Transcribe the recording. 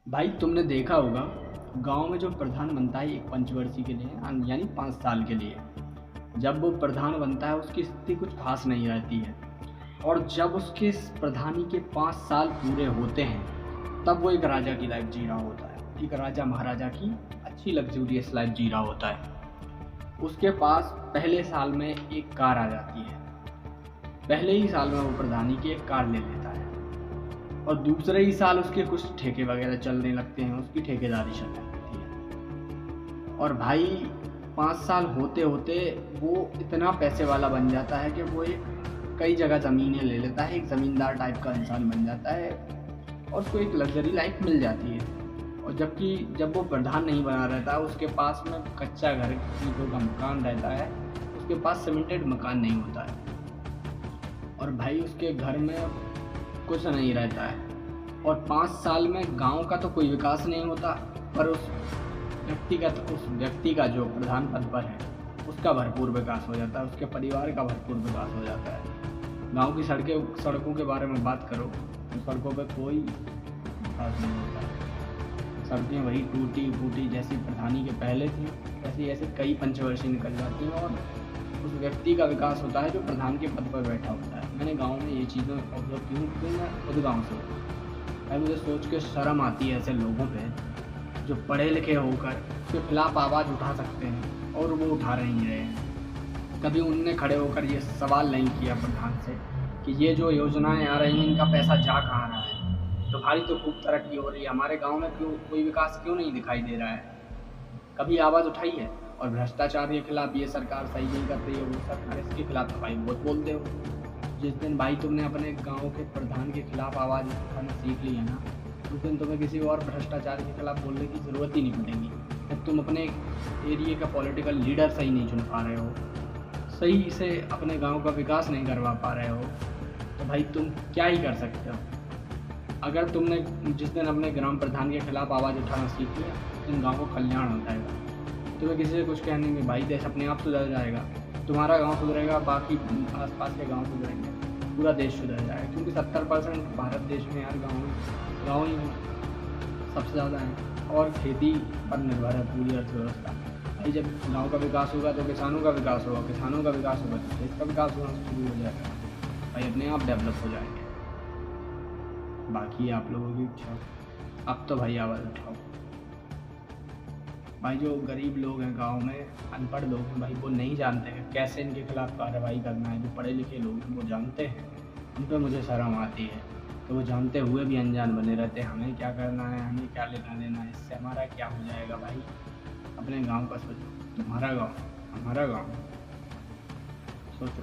भाई तुमने देखा होगा गांव में जो प्रधान बनता है एक पंचवर्षीय के लिए यानी 5 साल के लिए। जब वो प्रधान बनता है उसकी स्थिति कुछ खास नहीं रहती है। और जब उसके प्रधानी के 5 साल पूरे होते हैं तब वो एक राजा की लाइफ जी रहा होता है, एक राजा महाराजा की अच्छी लग्जूरियस लाइफ जी रहा होता है। उसके पास पहले साल में एक कार आ जाती है, पहले ही साल में वो प्रधानी की एक कार ले लेता है और दूसरे ही साल उसके कुछ ठेके वगैरह चलने लगते हैं, उसकी ठेकेदारी चलने लगती है। और भाई 5 साल होते होते वो इतना पैसे वाला बन जाता है कि वो एक कई जगह ज़मीनें ले लेता है, एक ज़मींदार टाइप का इंसान बन जाता है और उसको एक लग्जरी लाइफ मिल जाती है। और जबकि जब वो प्रधान नहीं बना रहता है उसके पास में कच्चा घर ईंटों का मकान रहता है, उसके पास सीमेंटेड मकान नहीं होता है। और भाई उसके घर में कुछ नहीं रहता है और 5 साल में गांव का तो कोई विकास नहीं होता, पर उस व्यक्ति का जो प्रधान पद पर है उसका भरपूर विकास हो जाता है, उसके परिवार का भरपूर विकास हो जाता है। गांव की सड़कों के बारे में बात करो तो सड़कों पर कोई विकास नहीं होता। सड़कें वही टूटी फूटी जैसी प्रधानी के पहले थी, ऐसी ऐसे कई पंचवर्षीय निकल जाती हैं और उस व्यक्ति का विकास होता है जो प्रधान के पद पर बैठा होता है। मैंने गांव में ये चीज़ें ऑब्जर्व की हूँ क्योंकि मैं खुद गाँव से हूँ। भाई मुझे सोच के शर्म आती है ऐसे लोगों पे जो पढ़े लिखे होकर उसके खिलाफ आवाज़ उठा सकते हैं और वो उठा नहीं रहे हैं। कभी उनने खड़े होकर ये सवाल नहीं किया प्रधान से कि ये जो योजनाएं आ रही हैं इनका पैसा जा कहाँ रहा है। तुम्हारी तो खूब तरक्की हो रही है, हमारे गाँव में क्यों कोई विकास क्यों नहीं दिखाई दे रहा है। कभी आवाज़ उठाई है? और भ्रष्टाचार के खिलाफ ये सरकार सही नहीं कर रही है, वो सरकार इसके खिलाफ तो भाई बहुत बोलते हो। जिस दिन भाई तुमने अपने गांव के प्रधान के खिलाफ आवाज़ उठाना सीख ली है ना, उस दिन तुम्हें किसी और भ्रष्टाचार के खिलाफ बोलने की ज़रूरत ही नहीं पड़ेगी। जब तुम अपने एरिया का पॉलिटिकल लीडर सही नहीं चुन पा रहे हो, सही से अपने गांव का विकास नहीं करवा पा रहे हो, तो भाई तुम क्या ही कर सकते हो। अगर तुमने जिस दिन अपने ग्राम प्रधान के खिलाफ आवाज़ उठाना सीख लिया उस दिन गाँव को कल्याण हो जाएगा। तुम्हें किसी से कुछ कहने में भाई देश अपने आप सुधर जाएगा, तुम्हारा गांव सुधरेगा, बाकी आसपास के गांव सुधरेंगे, पूरा देश सुधर जाएगा। क्योंकि 70% भारत देश में यार गाँव ही सबसे ज़्यादा है और खेती पर निर्भर है पूरी अर्थव्यवस्था। भाई जब गांव का विकास होगा तो किसानों का विकास होगा, किसानों का विकास होगा तो देश का विकास होना शुरू हो जाएगा, भाई अपने आप डेवलप हो जाएंगे। बाकी आप लोगों की इच्छा। अब तो भाई आवाज़ उठाओ। भाई जो गरीब लोग हैं गांव में, अनपढ़ लोग हैं भाई, वो नहीं जानते हैं कैसे इनके खिलाफ कार्रवाई करना है। जो पढ़े लिखे लोग हैं वो जानते हैं, उन पर मुझे शर्म आती है। तो वो जानते हुए भी अनजान बने रहते हैं। हमें क्या करना है, हमें क्या लेना देना है, इससे हमारा क्या हो जाएगा। भाई अपने गांव का सोचो, तुम्हारा गांव हमारा गांव, सोचो।